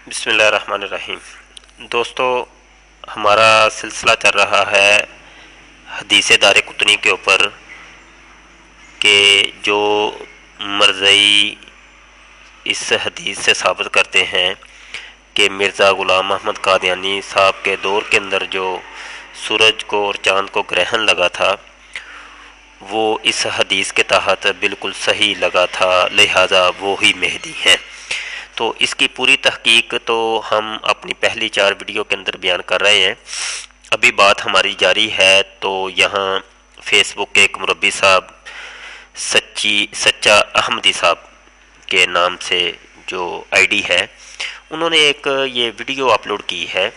بسم اللہ الرحمن الرحیم۔ دوستو، ہمارا سلسلہ چل رہا ہے حدیث دار قطنی کے اوپر کہ جو مرزائی اس حدیث سے ثابت کرتے ہیں کہ مرزا غلام احمد قادیانی صاحب کے دور کے اندر جو سورج کو اور چاند کو گرہن لگا تھا وہ اس حدیث کے تحت بالکل صحیح لگا تھا، لہٰذا وہی مہدی ہیں۔ تو اس کی پوری تحقیق تو ہم اپنی پہلی 4 ویڈیو کے اندر بیان کر رہے ہیں۔ ابھی بات ہماری جاری ہے تو یہاں فیس بک کے ایک مربی صاحب سچا احمدی صاحب کے نام سے جو آئی ڈی ہے، انہوں نے ایک یہ ویڈیو اپلوڈ کی ہے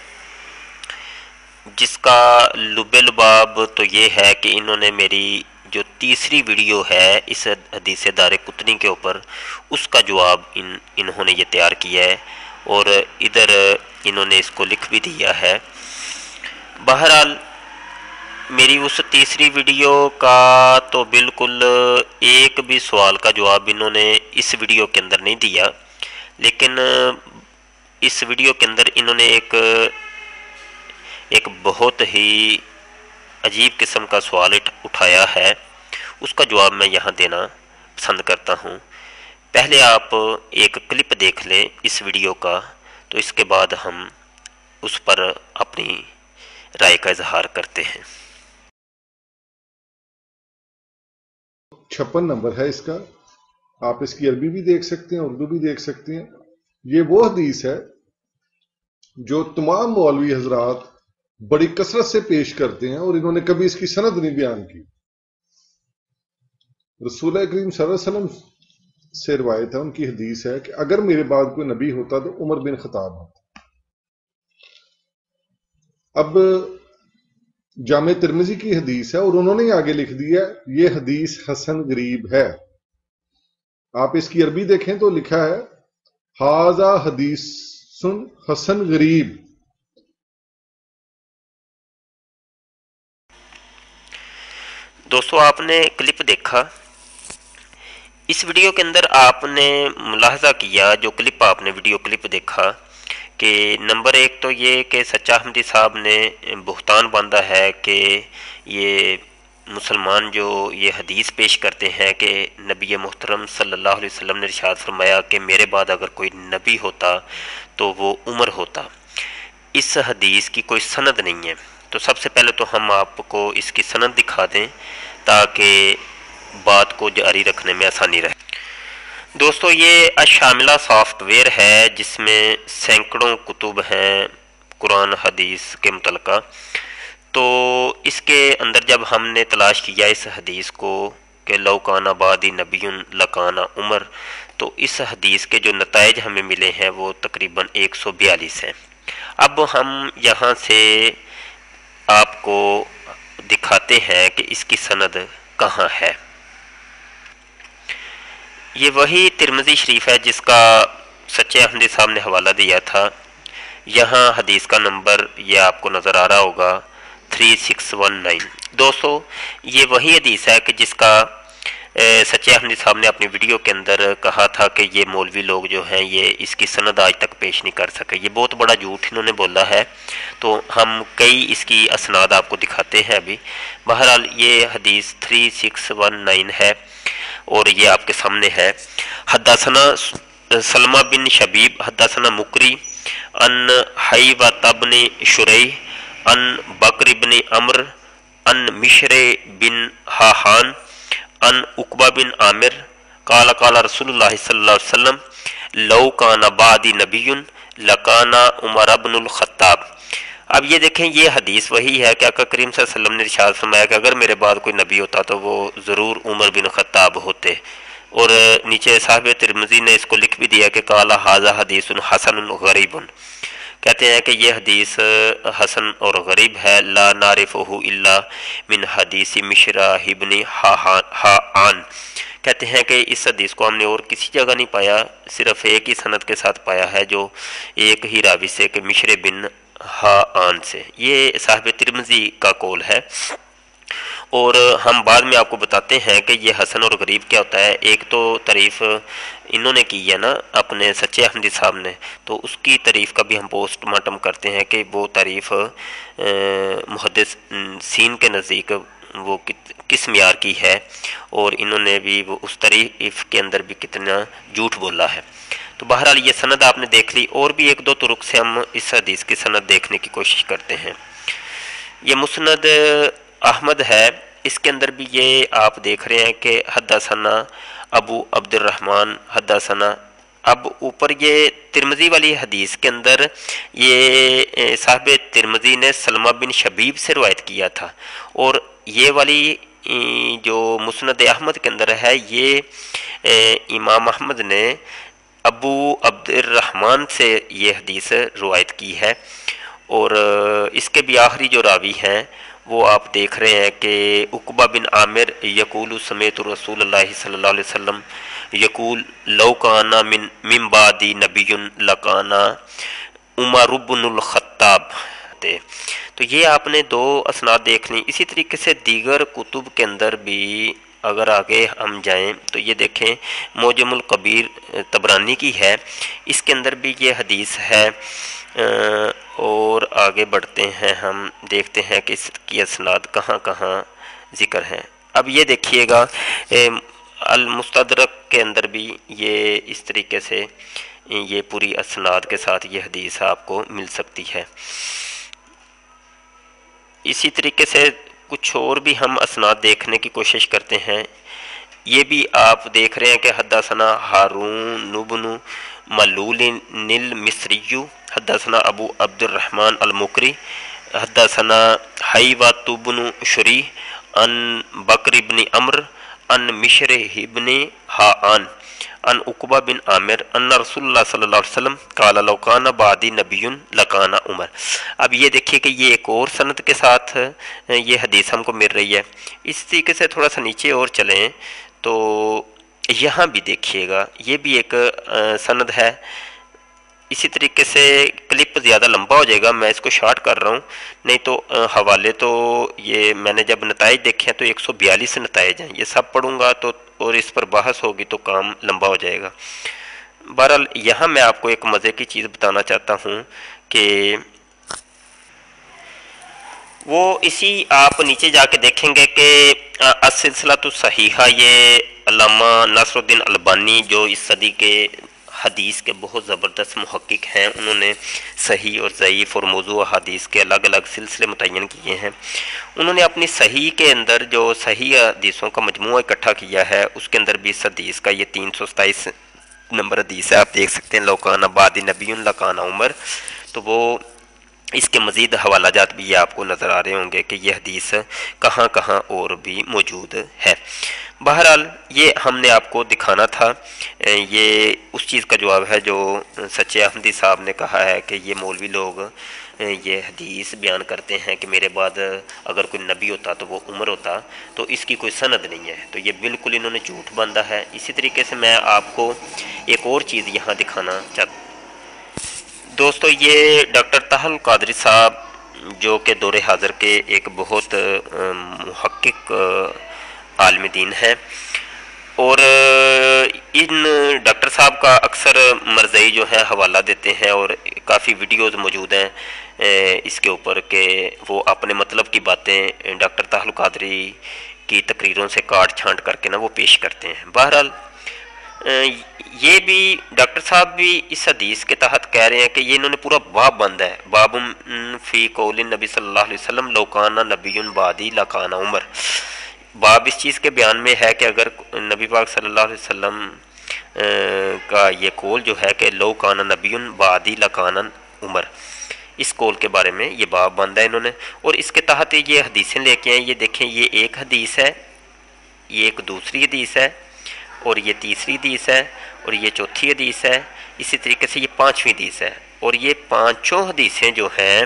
جس کا لب لباب تو یہ ہے کہ انہوں نے میری جو تیسری ویڈیو ہے اس حدیث دار قطنی کے اوپر، اس کا جواب انہوں نے یہ تیار کیا ہے اور ادھر انہوں نے اس کو لکھ بھی دیا ہے۔ بہرحال میری اس تیسری ویڈیو کا تو بالکل ایک بھی سوال کا جواب انہوں نے اس ویڈیو کے اندر نہیں دیا، لیکن اس ویڈیو کے اندر انہوں نے ایک بہت ہی عجیب قسم کا سوال اٹھایا ہے، اس کا جواب میں یہاں دینا پسند کرتا ہوں۔ پہلے آپ ایک کلپ دیکھ لیں اس ویڈیو کا، تو اس کے بعد ہم اس پر اپنی رائے کا اظہار کرتے ہیں۔ 56 نمبر ہے اس کا، آپ اس کی عربی بھی دیکھ سکتے ہیں، اردو بھی دیکھ سکتے ہیں۔ یہ وہ حدیث ہے جو تمام مولوی حضرات بڑی کثرت سے پیش کرتے ہیں اور انہوں نے کبھی اس کی سند نہیں بیان کی۔ رسول کریم صلی اللہ علیہ وسلم سے روایت ہے، ان کی حدیث ہے کہ اگر میرے بعد کوئی نبی ہوتا تو عمر بن خطاب ہوتا۔ اب جامع ترمذی کی حدیث ہے اور انہوں نے آگے لکھ دیا یہ حدیث حسن غریب ہے۔ آپ اس کی عربی دیکھیں تو لکھا ہے ھذا حدیث حسن غریب۔ دوستو، آپ نے کلپ دیکھا، اس ویڈیو کے اندر آپ نے ملاحظہ کیا، جو کلپ آپ نے ویڈیو کلپ دیکھا، کہ نمبر 1 تو یہ کہ سچا احمدی صاحب نے بہتان باندھا ہے کہ یہ مسلمان جو یہ حدیث پیش کرتے ہیں کہ نبی محترم صلی اللہ علیہ وسلم نے ارشاد فرمایا کہ میرے بعد اگر کوئی نبی ہوتا تو وہ عمر ہوتا، اس حدیث کی کوئی سند نہیں ہے۔ تو سب سے پہلے تو ہم آپ کو اس کی سند دکھا دیں تاکہ بات کو جاری رکھنے میں آسانی رہے۔ دوستو، یہ الشاملہ سافٹ ویئر ہے جس میں سینکڑوں کتب ہیں قرآن حدیث کے متعلقہ۔ تو اس کے اندر جب ہم نے تلاش کیا اس حدیث کو کہ لو کان بعدی نبی لکان عمر، تو اس حدیث کے جو نتائج ہمیں ملے ہیں وہ تقریباً 142 ہیں۔ اب ہم یہاں سے آپ کو دکھاتے ہیں کہ اس کی سند کہاں ہے۔ یہ وہی ترمذی شریف ہے جس کا سچے احمدی صاحب نے حوالہ دیا تھا۔ یہاں حدیث کا نمبر یہ آپ کو نظر آ رہا ہوگا 3619۔ دوستو، یہ وہی حدیث ہے کہ جس کا سچے احمدی صاحب نے اپنی ویڈیو کے اندر کہا تھا کہ یہ مولوی لوگ جو ہیں یہ اس کی سند آج تک پیش نہیں کر سکے۔ یہ بہت بڑا جھوٹ انہوں نے بولا ہے، تو ہم کئی اس کی اسناد آپ کو دکھاتے ہیں ابھی۔ بہرحال یہ حدیث 3619 ہے اور یہ آپ کے سامنے ہے۔ حدثنا سلمہ بن شبیب حدثنا مکری ان حیوۃ بن شریح ان بکر بن عمرو ان مشر بن حاحان ان عقبہ بن عامر قال قال رسول اللہ صلی اللہ علیہ وسلم لو کان بعدی نبی لکان عمر بن الخطاب۔ اب یہ دیکھیں، یہ حدیث وہی ہے کہ آقا کریم صلی اللہ علیہ وسلم نے ارشاد فرمایا کہ اگر میرے بعد کوئی نبی ہوتا تو وہ ضرور عمر بن خطاب ہوتے، اور نیچے صاحب ترمذی نے اس کو لکھ بھی دیا کہ قال ھذا حدیث حسن غریب، کہتے ہیں کہ یہ حدیث حسن اور غریب ہے، لا نعرفہ الا من حدیث مشراح بن حاحان، کہتے ہیں کہ اس حدیث کو ہم نے اور کسی جگہ نہیں پایا، صرف ایک ہی سند کے ساتھ پایا ہے جو ایک ہی راوی سے کہ مشر بن حاحان سے۔ یہ صاحب ترمذی کا قول ہے۔ اور ہم بعد میں آپ کو بتاتے ہیں کہ یہ حسن اور غریب کیا ہوتا ہے۔ ایک تو تعریف انہوں نے کی ہے نا اپنے سچے احمدی صاحب نے، تو اس کی تعریف کا بھی ہم پوسٹ مارٹم کرتے ہیں کہ وہ تعریف محدثین کے نزدیک وہ کس معیار کی ہے، اور انہوں نے بھی وہ اس تعریف کے اندر بھی کتنا جھوٹ بولا ہے۔ تو بہرحال یہ سند آپ نے دیکھ لی، اور بھی ایک دو طرق سے ہم اس حدیث کی سند دیکھنے کی کوشش کرتے ہیں۔ یہ مسند احمد ہے، اس کے اندر بھی یہ آپ دیکھ رہے ہیں کہ حدثنا ابو عبد الرحمن حدثنا۔ اب اوپر یہ ترمذی والی حدیث کے اندر یہ صاحب ترمذی نے سلمہ بن شبیب سے روایت کیا تھا، اور یہ والی جو مسند احمد کے اندر ہے یہ امام احمد نے ابو عبد الرحمن سے یہ حدیث روایت کی ہے، اور اس کے بھی آخری جو راوی ہیں وہ آپ دیکھ رہے ہیں کہ عقبہ بن عامر یقول سمیت رسول اللہ صلی اللہ علیہ وسلم یقول لو کانا من بعدی نبی لکانا عمر بن الخطاب۔ تو یہ آپ نے دو اسناد دیکھ لیں۔ اسی طریقے سے دیگر کتب کے اندر بھی اگر آگے ہم جائیں تو یہ دیکھیں معجم الکبیر طبرانی کی ہے، اس کے اندر بھی یہ حدیث ہے، اور آگے بڑھتے ہیں ہم دیکھتے ہیں کہ اس کی اسناد کہاں کہاں ذکر ہیں۔ اب یہ دیکھیے گا المستدرک کے اندر بھی یہ اس طریقے سے یہ پوری اسناد کے ساتھ یہ حدیث آپ کو مل سکتی ہے۔ اسی طریقے سے کچھ اور بھی ہم اسناد دیکھنے کی کوشش کرتے ہیں۔ یہ بھی آپ دیکھ رہے ہیں کہ حدثنا ہارون بن ملول المصری حدثنا ابو عبد الرحمن المکری حدثنا حیوۃ بن شریح عن بکر بن عمرو عن مشرح بن حان عن عقبہ بن عامر ان رسول اللہ صلی اللہ علیہ وسلم قال لو کان بعدی نبی لکان عمر۔ اب یہ دیکھیے کہ یہ ایک اور سند کے ساتھ یہ حدیث ہم کو مل رہی ہے۔ اس طریقے سے تھوڑا سا نیچے اور چلیں تو یہاں بھی دیکھیے گا یہ بھی ایک سند ہے۔ اسی طریقے سے کلپ زیادہ لمبا ہو جائے گا، میں اس کو شارٹ کر رہا ہوں، نہیں تو حوالے تو یہ میں نے جب نتائج دیکھے ہیں تو 142 نتائج ہیں، یہ سب پڑھوں گا تو اور اس پر بحث ہوگی تو کام لمبا ہو جائے گا۔ بہرحال یہاں میں آپ کو ایک مزے کی چیز بتانا چاہتا ہوں کہ وہ اسی آپ نیچے جا کے دیکھیں گے کہ السلسلۃ الصحیحہ یہ علامہ ناصر الدین البانی جو اس صدی کے حدیث کے بہت زبردست محقق ہیں، انہوں نے صحیح اور ضعیف اور موضوع حدیث کے الگ الگ سلسلے متعین کیے ہیں۔ انہوں نے اپنی صحیح کے اندر جو صحیح حدیثوں کا مجموعہ اکٹھا کیا ہے اس کے اندر بھی اس حدیث کا یہ 327 نمبر حدیث ہے، آپ دیکھ سکتے ہیں لوکانہ بعد نبی لکانہ عمر۔ تو وہ اس کے مزید حوالہ جات بھی آپ کو نظر آ رہے ہوں گے کہ یہ حدیث کہاں کہاں اور بھی موجود ہے۔ بہرحال یہ ہم نے آپ کو دکھانا تھا، یہ اس چیز کا جواب ہے جو سچے احمدی صاحب نے کہا ہے کہ یہ مولوی لوگ یہ حدیث بیان کرتے ہیں کہ میرے بعد اگر کوئی نبی ہوتا تو وہ عمر ہوتا، تو اس کی کوئی سند نہیں ہے، تو یہ بالکل انہوں نے جھوٹ باندھا ہے۔ اسی طریقے سے میں آپ کو ایک اور چیز یہاں دکھانا چاہتا ہوں دوستو، یہ ڈاکٹر طاہر القادری صاحب جو کہ دور حاضر کے ایک بہت محقق عالم دین ہیں، اور ان ڈاکٹر صاحب کا اکثر مرزائی جو ہے حوالہ دیتے ہیں اور کافی ویڈیوز موجود ہیں اس کے اوپر کہ وہ اپنے مطلب کی باتیں ڈاکٹر طاہر القادری کی تقریروں سے کاٹ چھانٹ کر کے وہ پیش کرتے ہیں۔ بہرحال یہ بھی ڈاکٹر صاحب بھی اس حدیث کے تحت کہہ رہے ہیں کہ یہ انہوں نے پورا باب باندھا ہے، باب فی قول نبی صلی اللہ علیہ وسلم لو کان نبی بعدی لکان عمر۔ باب اس چیز کے بیان میں ہے کہ اگر نبی پاک صلی اللہ علیہ وسلم کا یہ قول جو ہے کہ لو کان نبی بعدی لکان عمر، اس قول کے بارے میں یہ باب باندھا ہے انہوں نے، اور اس کے تحت یہ حدیثیں لے کے ہیں۔ یہ دیکھیں، یہ ایک حدیث ہے، یہ ایک دوسری حدیث ہے، اور یہ تیسری حدیث ہے، اور یہ چوتھی حدیث ہے، اسی طریقے سے یہ پانچویں حدیث ہے، اور یہ پانچوں حدیثیں جو ہیں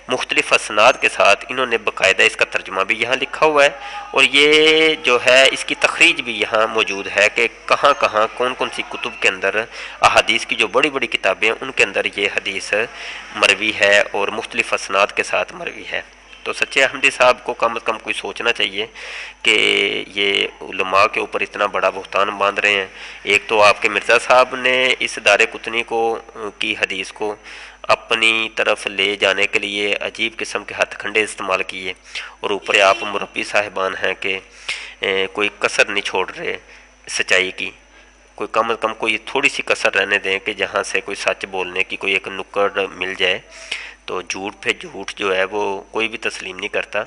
مختلف اسناد کے ساتھ انہوں نے باقاعدہ اس کا ترجمہ بھی یہاں لکھا ہوا ہے، اور یہ جو ہے اس کی تخریج بھی یہاں موجود ہے کہ کہاں کہاں کون کون سی کتب کے اندر احادیث کی جو بڑی بڑی کتابیں ہیں ان کے اندر یہ حدیث مروی ہے اور مختلف اسناد کے ساتھ مروی ہے۔ تو سچے احمدی صاحب کو کم از کم کوئی سوچنا چاہیے کہ یہ علماء کے اوپر اتنا بڑا بہتان باندھ رہے ہیں۔ ایک تو آپ کے مرزا صاحب نے اس دار قطنی کی حدیث کو اپنی طرف لے جانے کے لیے عجیب قسم کے ہتھ کھنڈے استعمال کیے، اور اوپر آپ مربی صاحبان ہیں کہ کوئی کسر نہیں چھوڑ رہے سچائی کی، کوئی کم از کم کوئی تھوڑی سی کسر رہنے دیں کہ جہاں سے کوئی سچ بولنے کی کوئی ایک نکڑ مل جائے۔ تو جھوٹ پہ جھوٹ جو ہے وہ کوئی بھی تسلیم نہیں کرتا،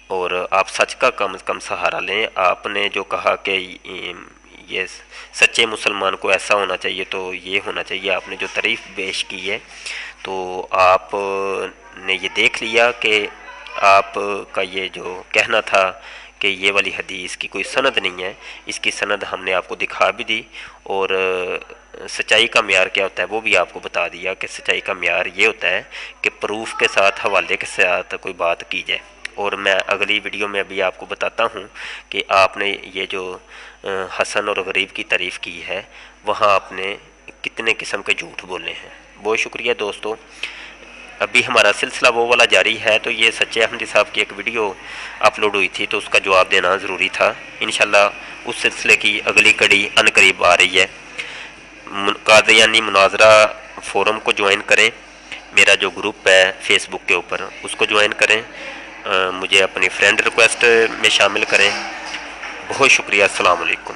اور آپ سچ کا کم از کم سہارا لیں۔ آپ نے جو کہا کہ یہ سچے مسلمان کو ایسا ہونا چاہیے تو یہ ہونا چاہیے، آپ نے جو تعریف پیش کی ہے تو آپ نے یہ دیکھ لیا کہ آپ کا یہ جو کہنا تھا کہ یہ والی حدیث کی کوئی سند نہیں ہے، اس کی سند ہم نے آپ کو دکھا بھی دی، اور سچائی کا معیار کیا ہوتا ہے وہ بھی آپ کو بتا دیا کہ سچائی کا معیار یہ ہوتا ہے کہ پروف کے ساتھ، حوالے کے ساتھ کوئی بات کی جائے۔ اور میں اگلی ویڈیو میں ابھی آپ کو بتاتا ہوں کہ آپ نے یہ جو حسن اور غریب کی تعریف کی ہے وہاں آپ نے کتنے قسم کے جھوٹ بولے ہیں۔ بہت شکریہ دوستو، ابھی ہمارا سلسلہ وہ والا جاری ہے، تو یہ سچے احمدی صاحب کی ایک ویڈیو اپلوڈ ہوئی تھی تو اس کا جواب دینا ضروری تھا۔ انشاءاللہ اس سلسلے کی اگلی کڑی ان قریب آ رہی ہے۔ قادیانی مناظرہ فورم کو جوائن کریں، میرا جو گروپ ہے فیس بک کے اوپر اس کو جوائن کریں، مجھے اپنی فرینڈ ریکویسٹ میں شامل کریں۔ بہت شکریہ، السلام علیکم۔